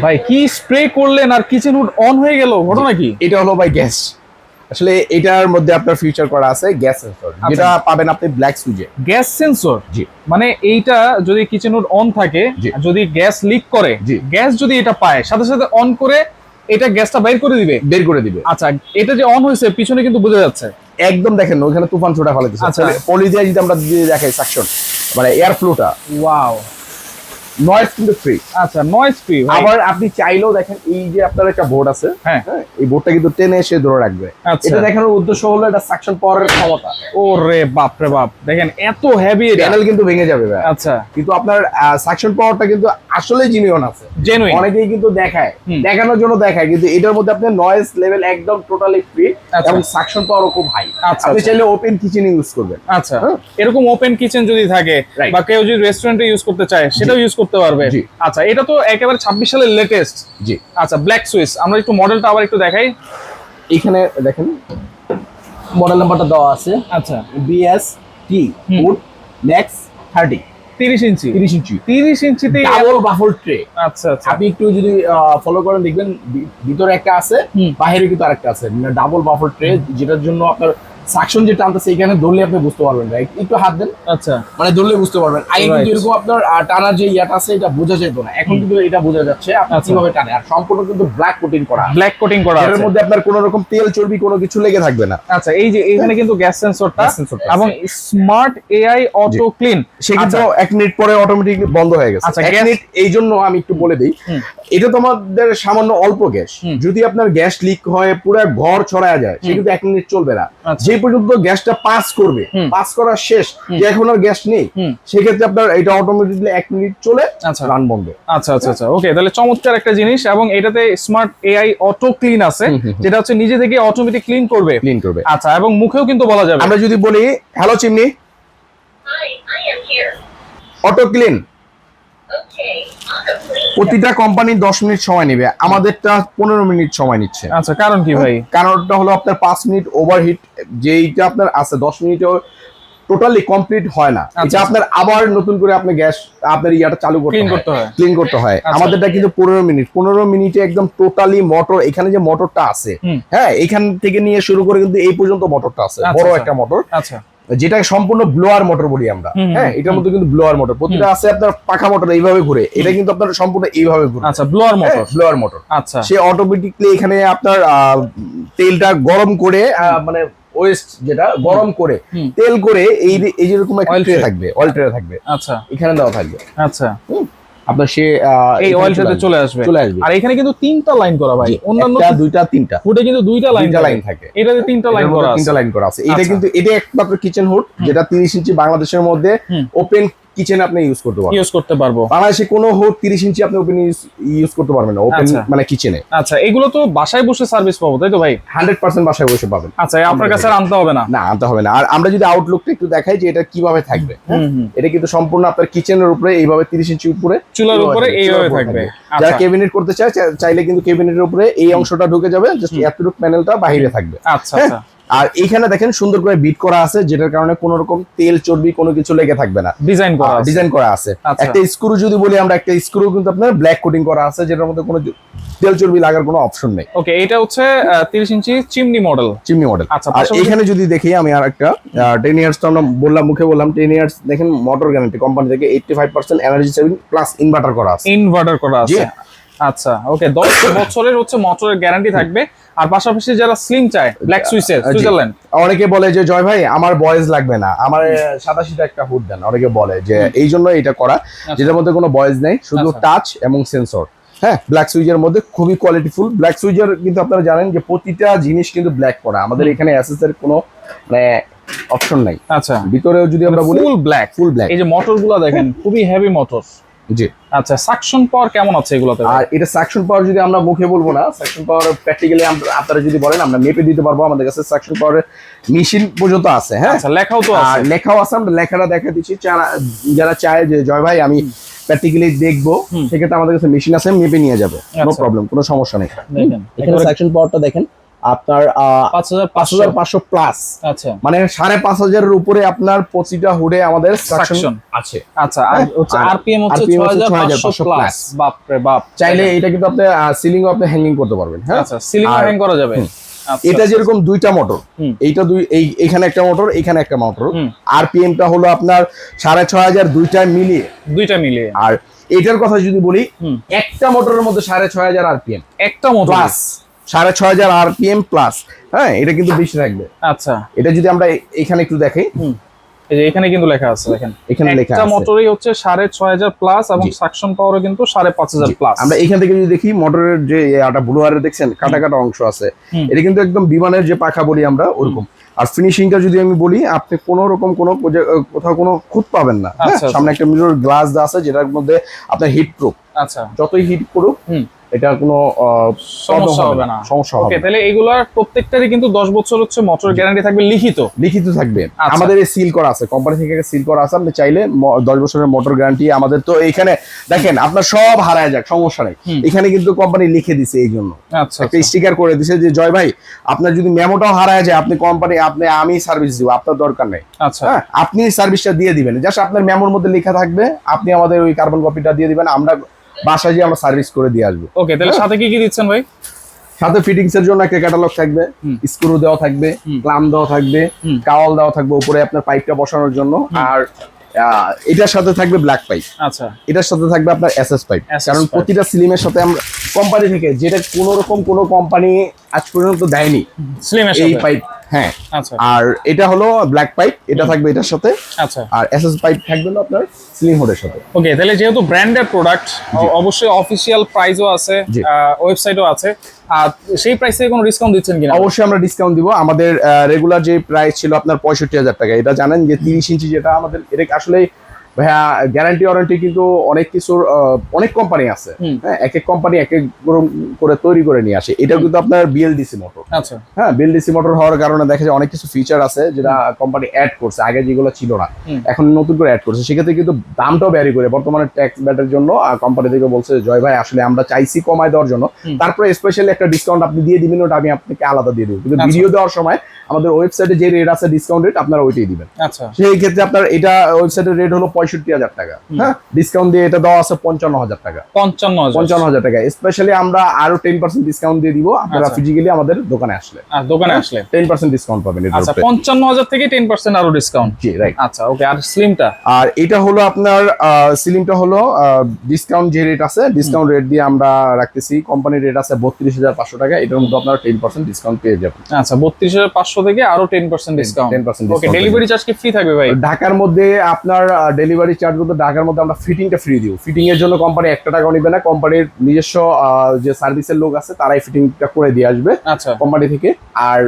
ভাই কি স্প্রে করলেন আর কিচেন হুড অন হয়ে গেল, ঘটনা কি? এটা হলো ভাই গ্যাস। আসলে এটার মধ্যে আপনার ফিচার করা আছে গ্যাস সেন্সর, যেটা পাবেন আপনি ব্ল্যাক সুইচে। Gas sensor? জি। মানে এইটা যদি কিচেন হুড অন থাকে, যদি গ্যাস লিক করে, গ্যাস যদি এটা পায় সাথে সাথে অন করে এটা গ্যাসটা বের করে দিবে। আচ্ছা, এটা যে অন হয়েছে পিছনে কিন্তু বোঝা যাচ্ছে একদম। দেখেন ওখানে তুফান ছোটা ফেলে দিচ্ছে। আচ্ছা, পলি দিয়ে যদি আমরা দেখাই সাকশন, মানে এয়ার ফ্লোটা, ওয়াও, নয়েজ কিন্তু ফ্রি। আচ্ছা, নয়েজ ফ্রি। আবার আপনি চাইলেও দেখেন এই যে আপনার একটা বোর্ড আছে, হ্যাঁ, এই বোর্ডটা কিন্তু টেনে এসে ধরে রাখবে। এটা দেখানোর উদ্দেশ্য হলো এটা সাকশন পাওয়ারের ক্ষমতা। ওরে বাপ রে বাপ, দেখেন এত হেভি, প্যানেল কিন্তু ভেঙে যাবে ভাই। আচ্ছা, কিন্তু আপনার সাকশন পাওয়ারটা কিন্তু আসলে জেনুইন আছে। অনেকেই কিন্তু দেখায়, দেখানোর জন্য দেখায়, কিন্তু এটার মধ্যে আপনার নয়েজ লেভেল একদম টোটালি ফ্রি এবং সাকশন পাওয়ারও খুব হাই। আপনি চাইলে ওপেন কিচেন ইউজ করবেন। আচ্ছা, এরকম ওপেন কিচেন যদি থাকে বা কেউ যদি রেস্টুরেন্টে ইউজ করতে চায় সেটাও ইউজ করতে পারবে। আচ্ছা, এটা তো একেবারে 26 সালের লেটেস্ট। জি। আচ্ছা, ব্ল্যাক সুইচ, আমরা একটু মডেলটা আবার একটু দেখাই। এখানে দেখেন মডেল নাম্বারটা দেওয়া আছে। আচ্ছা, BST উড নেক্স 30 ইঞ্চি। 30 ইঞ্চিতে ডাবল বাফল ট্রে। আচ্ছা আচ্ছা, আপনি একটু যদি ফলো করেন দেখবেন ভিতরে একটা আছে, বাইরে কিন্তু আরেকটা আছে, ডাবল বাফল ট্রে, যেটার জন্য আপনার সাকশন যে টানতেছে এখানে ধরলে আপনি বুঝতে পারবেন। একটু হাত দেন। আচ্ছা, মানে ধরলে বুঝতে পারবেন। আগে কিন্তু এরকম আপনার টানার যে ইয়াটা আছে এটা বোঝা যেত না, এখন কিন্তু এটা বোঝা যাচ্ছে আপনি কিভাবে টানে। আর সম্পূর্ণ কিন্তু ব্ল্যাক কোটিং করা, এর মধ্যে আপনার কোনো রকম তেল চর্বি কোনো কিছু লেগে থাকবে না। আচ্ছা, এই যে এখানে কিন্তু গ্যাস সেন্সরটা এবং স্মার্ট এআই অটো ক্লিন, সে কিন্তু 1 মিনিট পরে অটোমেটিকলি বন্ধ হয়ে গেছে। 1 মিনিট, এই জন্য আমি একটু বলে দিই, এটা তোমাদের সামান্য অল্প গ্যাস, যদি আপনার গ্যাস লিক হয় পুরো ঘর ছড়ায় যায়, সে কিন্তু 1 মিনিট চলবে না। যে পর্যন্ত গ্যাসটা পাস করবে, পাস করা শেষ, যে এখন আর গ্যাস নেই, সেক্ষেত্রে আপনার এটা অটোমেটিকলি 1 মিনিট চলে রান বন্ধ। আচ্ছা আচ্ছা আচ্ছা, ওকে, তাহলে চমৎকার একটা জিনিস। এবং এটাতে স্মার্ট এআই অটো ক্লিন আছে, যেটা হচ্ছে নিজে থেকে অটোমেটিক ক্লিন করবে। আচ্ছা, এবং মুখেও কিন্তু বলা যাবে। আমরা যদি বলি হ্যালো চিমনি, অটো ক্লিন, প্রতিটা কোম্পানি 10 মিনিট সময় নেবে, আমাদেরটা 15 মিনিট সময় নিচ্ছে। আচ্ছা, কারণ কি ভাই? কারণটা হলো আপনার 5 মিনিট ওভারহিট যেইটা আপনার আছে 10 মিনিটেও টোটালি কমপ্লিট হয় না। এটা আপনার আবার নতুন করে আপনি গ্যাস আপনার ইয়াটা চালু ক্লিন করতে হয়। আমাদেরটা কিন্তু 15 মিনিটে একদম টোটালি মোটর, এখানে যে মোটরটা আছে, হ্যাঁ, এখান থেকে নিয়ে শুরু করে কিন্তু এই পর্যন্ত মোটরটা আছে, বড় একটা মোটর। আচ্ছা, যেটা সম্পূর্ণ ব্লোয়ার মোটর বলি আমরা। হ্যাঁ, এটার মধ্যে কিন্তু ব্লোয়ার মোটর প্রতিটা আছে। আপনার পাখা মোটর এইভাবে ঘুরে, এটা কিন্তু আপনার সম্পূর্ণ এইভাবে ঘুরে। আচ্ছা, ব্লোয়ার মোটর। আচ্ছা, সে অটোমেটিকলি এখানে আপনার তেলটা গরম করে, মানে ওয়েস্ট যেটা গরম করে তেল করে এই যেরকম একটা ট্রে থাকবে, অয়েল ট্রে থাকবে। আচ্ছা, এখানে দেওয়া থাকবে। আচ্ছা, আপনার সে এই অয়েলটাতে চলে আসবে। আর এখানে কিন্তু 3টা লাইন করা ভাই, অন্যান্য 2টা 3টা হুডে কিন্তু 2টা লাইন থাকে, এটাতে 3টা লাইন করা আছে। এটা কিন্তু এটা একমাত্র কিচেন হুড যেটা 30 ইঞ্চি বাংলাদেশের মধ্যে ওপেন কিচেন আপনি ইউজ করতে পারবো। বাংলাদেশে কোনো হুড 30 ইঞ্চি আপনি ওপেন ইউজ করতে পারবেন না, ওপেন মানে কিচেনে। আচ্ছা, এগুলো তো বাসায় বসে সার্ভিস পাবো, তাই তো ভাই? 100% বাসায় বসে পাবেন। আচ্ছা, আপনার কাছে আর আনতে হবে না? না, আনতে হবে না। আর আমরা যদি আউটলুকটা একটু দেখাই যে এটা কিভাবে থাকবে, এটা কিন্তু সম্পূর্ণ আপনার কিচেনের উপরে এইভাবে 30 ইঞ্চি উপরে চুলার উপরে এইভাবে থাকবে। যারা ক্যাবিনেট করতে চায় চাইলে কিন্তু ক্যাবিনেটের উপরে এই অংশটা ঢুকে যাবে, জাস্ট এতটুকু প্যানেলটা বাইরে থাকবে। আচ্ছা আচ্ছা, আর এইখানে দেখেন সুন্দর করে বিট করা আছে, যেটার কারণে কোনো রকম তেল চর্বি কোনো কিছু লেগে থাকবে না, ডিজাইন করা আছে। একটা স্ক্রু যদি বলি আমরা, একটা স্ক্রু কিন্তু আপনার ব্ল্যাক কোটিং করা আছে, যেটার মধ্যে কোনো তেল চর্বি লাগার কোনো অপশন নেই। ওকে, এটা হচ্ছে 30 ইঞ্চি চিমনি মডেল। আচ্ছা, আর এখানে যদি দেখি আমি আর একটা 10 ইয়ার্স তো আমরা বললাম, মুখে বললাম 10 ইয়ার্স। দেখেন মোটর গ্যারান্টি কোম্পানি থেকে 85% এনার্জি সেভিং প্লাস ইনভার্টার করা আছে। আচ্ছা, ওকে, 10 বছরের হচ্ছে মোটরের গ্যারান্টি থাকবে। আর পাশাপাশি যারা স্লিম চায়, ব্ল্যাক সুইজারল্যান্ড, অনেকে বলে যে জয় ভাই আমার বয়েজ লাগবে না, আমার 87টা একটা হুড দেন। অনেকে বলে যে এই জন্য এটা করা, যেটার মধ্যে কোনো বয়েজ নেই, শুধু টাচ এবং সেন্সর। হ্যাঁ, ব্ল্যাক সুইজের মধ্যে খুবই কোয়ালিটিফুল ব্ল্যাক সুইজার। কিন্তু আপনারা জানেন যে প্রতিটা জিনিস কিন্তু ব্ল্যাক করা, আমাদের এখানে অ্যাসেসের কোনো মানে অপশন নাই। আচ্ছা, ভিতরেও যদি আমরা বলি ফুল ব্ল্যাক। এই যে মোটরগুলো দেখেন খুবই হেভি মোটর। জি। আচ্ছা, সাকশন পাওয়ার কেমন আছে এগুলোতে? আর এটা সাকশন পাওয়ার যদি আমরা মুখে বলবো না, সাকশন পাওয়ার প্র্যাকটিক্যালি আপনারা যদি বলেন আমরা মেপে দিতে পারবো। আমাদের কাছে সাকশন পাওয়ারের মেশিন পর্যন্ত আছে। হ্যাঁ, আচ্ছা, লেখাও তো আছে। লেখাও আছে, আমরা লেখাটা দেখা দিচ্ছি। যারা চায় যে জয় ভাই আমি প্র্যাকটিক্যালি দেখবো, সেক্ষেত্রে আমাদের কাছে মেশিন আছে, মেপে নিয়ে যাবে, নো প্রবলেম, কোনো সমস্যা নেই। এখানে সাকশন পাওয়ারটা দেখেন আপনার 5500 প্লাস, আচ্ছা মানে 5500 এর উপরে আপনার প্রতিটা হুডে আমাদের সাকশন আছে। আচ্ছা, আর হচ্ছে আরপিএম হচ্ছে 6500 প্লাস। বাপ রে বাপ, চাইলে এটা কিন্তু আপনি সিলিং আপনি হ্যাঙ্গিং করতে পারবেন। হ্যাঁ, আচ্ছা, সিলিং হ্যাং করা যাবে। এটা যেরকম দুইটা মোটর, এইটা এইখানে একটা মোটর, এখানে একটা মোটর, আরপিএমটা হলো আপনার 6500 দুইটা মিলিয়ে। আর এটার কথা যদি বলি, একটা মোটরের মধ্যে 6500 আরপিএম, একটা মোটর প্লাস 6500 আরপিএম প্লাস। হ্যাঁ, এটা কিন্তু বেশি থাকবে। আচ্ছা, এটা যদি আমরা এখানে একটু দেখাই, এই যে এখানে কিন্তু লেখা আছে, দেখেন এখানে লেখা আছে একটা মোটরই হচ্ছে 6500 প্লাস এবং সাকশন পাওয়ারও কিন্তু 5500 প্লাস। আমরা এখান থেকে যদি দেখি মোটরের যে এটা ব্লু ওয়্যারে দেখছেন কাটা কাটা অংশ আছে, এটা কিন্তু একদম বিমানের যে পাখা বলি আমরা ওরকম। আর ফিনিশিংটা যদি আমি বলি, আপনি কোনো রকম কোনো কোথাও কোনো খুঁত পাবেন না। সামনে একটা মিরর গ্লাস দেওয়া আছে যেটার মধ্যে আপনার হিট প্রুফ। আচ্ছা, যতই হিট করুক এটা কোনো সমস্যা হবে না। ওকে, তাহলে এগুলার প্রত্যেকটারই কিন্তু 10 বছর হচ্ছে মোটর গ্যারান্টি থাকবে, লিখিত থাকবে। আমাদের এই সিল করা আছে, কোম্পানি থেকে সিল করা আছে। আপনি চাইলে 10 বছরের মোটর গ্যারান্টি আমাদের। তো এখানে দেখেন আপনার সব হারায় যাক সমস্যা নেই, এখানে কিন্তু কোম্পানি লিখে দিছে এই জন্য একটা স্টিকার করে দিছে যে জয় ভাই আপনার যদি মেমোটাও হারায় যায়, আপনি কোম্পানি আমি সার্ভিস দিব, আপনার দরকার নেই। আচ্ছা, আপনি সার্ভিসটা দিয়ে দিবেন, জাস্ট আপনার মেমোর মধ্যে লেখা থাকবে, আপনি আমাদের ওই কার্বন কপিটা দিয়ে দিবেন, আমরা বাসায় যে আমরা সার্ভিস করে দিয়ে আসবো। ওকে, তাহলে সাথে কি কি দিচ্ছেন ভাই? সাথে ফিটিংস এর জন্য একটা ক্যাটালগ থাকবে, স্ক্রু দেওয়া থাকবে, ক্লাম দেওয়া থাকবে, কাওয়াল দেওয়া থাকবে উপরে আপনার পাইপটা বসানোর জন্য। আর এটার সাথে থাকবে ব্ল্যাক পাইপ। আচ্ছা, এটার সাথে থাকবে আপনার এসএস পাইপ। কারণ প্রতিটা সিলিমের সাথে আমরা কোম্পানি থেকে যেটা কোনো রকম কোনো কোম্পানি আজ পর্যন্ত দেয়নি সিলিমের এই সাথে পাইপ। হ্যাঁ, আচ্ছা, আর এটা হলো ব্ল্যাক পাইপ, এটা থাকবে এটার সাথে। আচ্ছা, আর এসএস পাইপ থাকবে না আপনার সিলিং হোডের সাথে। ওকে, তাহলে যেহেতু ব্র্যান্ডেড প্রোডাক্ট, অবশ্যই অফিশিয়াল প্রাইসও আছে, ওয়েবসাইটও আছে। আর সেই প্রাইসে কোনো ডিসকাউন্ট দিচ্ছেন কিনা? অবশ্যই আমরা ডিসকাউন্ট দিব। আমাদের রেগুলার যে প্রাইস ছিল আপনার 65,000 টাকা, এটা জানেন যে 30 ইঞ্চি যেটা আমাদের, এটা আসলে ভাইয়া গ্যারান্টি ওয়ারেন্টি কিন্তু অনেক কিছুর অনেক কোম্পানি আছে। হ্যাঁ, এক এক কোম্পানি এক এক করে তৈরি করে নিয়ে আসে। এটা কিন্তু আপনার বিএলডিসি মোটর। আচ্ছা, হ্যাঁ, বিএলডিসি মোটর হওয়ার কারণে দেখা যায় অনেক কিছু ফিচার আছে যেটা কোম্পানি অ্যাড করছে, আগে যেগুলো ছিল না এখন নতুন করে অ্যাড করছে। সেক্ষেত্রে কিন্তু দামটাও ভ্যারি করে। বর্তমানে ট্যাক্স ব্যাটের জন্য কোম্পানি থেকে বলছে জয় ভাই আসলে আমরা চাইছি কমায় দেওয়ার জন্য, তারপরে স্পেশালি একটা ডিসকাউন্ট আপনি দিয়ে দিবেন, ওটা আমি আপনাকে আলাদা দিয়ে দেবো। কিন্তু ভিডিও দেওয়ার সময় আমাদের ওয়েবসাইটে যে রেট আছে ডিসকাউন্ট রেট, আপনারা ওইটাই দিবেন। আচ্ছা, সেই ক্ষেত্রে আপনার এটা ওয়েবসাইটের রেট হলো 65,000 টাকা। হ্যাঁ, ডিসকাউন্ট দিয়ে এটা দেওয়া আছে 55,000 টাকা। 55,000 টাকা। স্পেশালি আমরা আরো 10% ডিসকাউন্ট দিয়ে দিব আপনারা ফিজিক্যালি আমাদের দোকানে আসলে। 10% ডিসকাউন্ট পাবেন এটার উপরে। 55,000 থেকে 10% আরো ডিসকাউন্ট। জি, রাইট। আচ্ছা, ওকে। আর স্লিমটা? আর এটা হলো আপনার সিলিংটা হলো ডিসকাউন্ট যে রেট আছে, ডিসকাউন্ট রেট দিয়ে আমরা রাখতেছি। কোম্পানির রেট আছে 32,500 টাকা, এটার মধ্যে আপনারা 10% ডিসকাউন্ট পেয়ে যাবেন। আচ্ছা, 32,500 থেকে আরো 10% ডিসকাউন্ট। 10% ওকে, ডেলিভারি চার্জ কি ফ্রি থাকবে ভাই? ঢাকার মধ্যে আপনার ডেলিভারি চার্জ বলতে ঢাকার মধ্যে আমরা ফিটিংটা ফ্রি দিব। ফিটিং এর জন্য কোম্পানি 1 টাকাও নিবে না। কোম্পানির নিজস্ব যে সার্ভিসের লোক আছে তারাই ফিটিংটা করে দিয়ে আসবে কোম্পানি থেকে। আর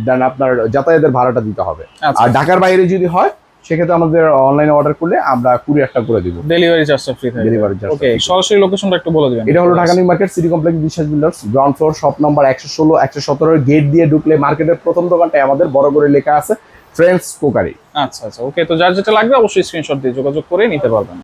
দেন আপনার যাতায়াতের ভাড়াটা দিতে হবে। আর ঢাকার বাইরে যদি হয় সেক্ষেত্রে আমাদের অনলাইনে অর্ডার করলে আমরা কুরিয়ারটা করে দিব। ডেলিভারি চার্জটা ফ্রি থাকবে। Delivery charge. ওকে, সরাসরি লোকেশনটা একটু বলে দিবেন। এটা হলো Dhaka new market city complex Biswas builders, ground floor, shop number 116 117 এর গেট দিয়ে ঢুকলে মার্কেটের প্রথম দোকানটায় আমাদের বড় করে লেখা আছে ফ্রেন্ডস কোকারি। আচ্ছা, ওকে। তো যার যেটা লাগবে অবশ্যই স্ক্রিনশট দিয়ে যোগাযোগ করে নিতে পারবেন।